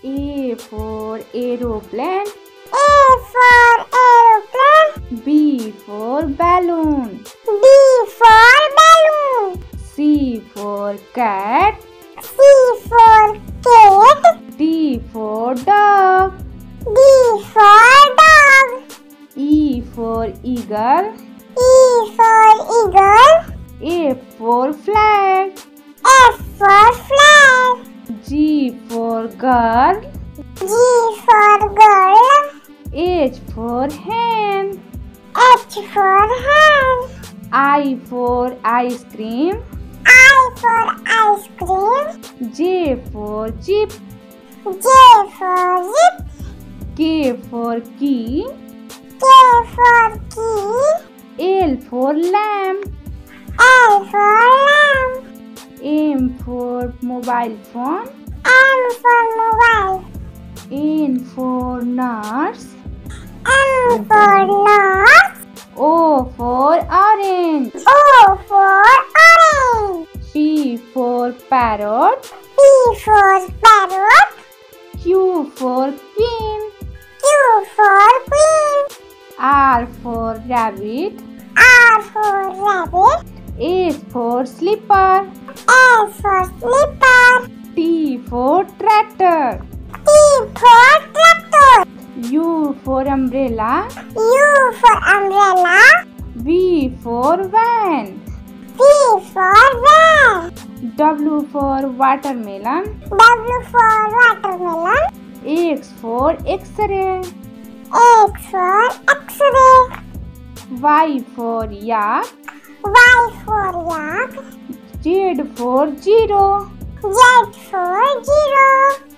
A for aeroplane. A for aeroplane. B for balloon. B for balloon. C for cat. C for cat. D for dog. D for dog. E for eagle. E for eagle. F for flag. F for flag. G for girl. G for girl. H for hen. H for hen. I for ice cream. I for ice cream. J for jeep. J for zip. K for key. K for key. L for lamp. L for lamp. M for mobile phone. M for mobile. N for nurse. N for nurse. O for orange. O for orange. P for parrot. P for parrot. Q for queen. Q for queen. R for rabbit. R for rabbit. S for slipper. S for slipper. T for tractor. T for tractor. U for umbrella. U for umbrella. V for van. V for van. W for watermelon. W for watermelon. X for X-ray. X for X-ray. Y for yak. Y for yak. Z for zero. Z for zero.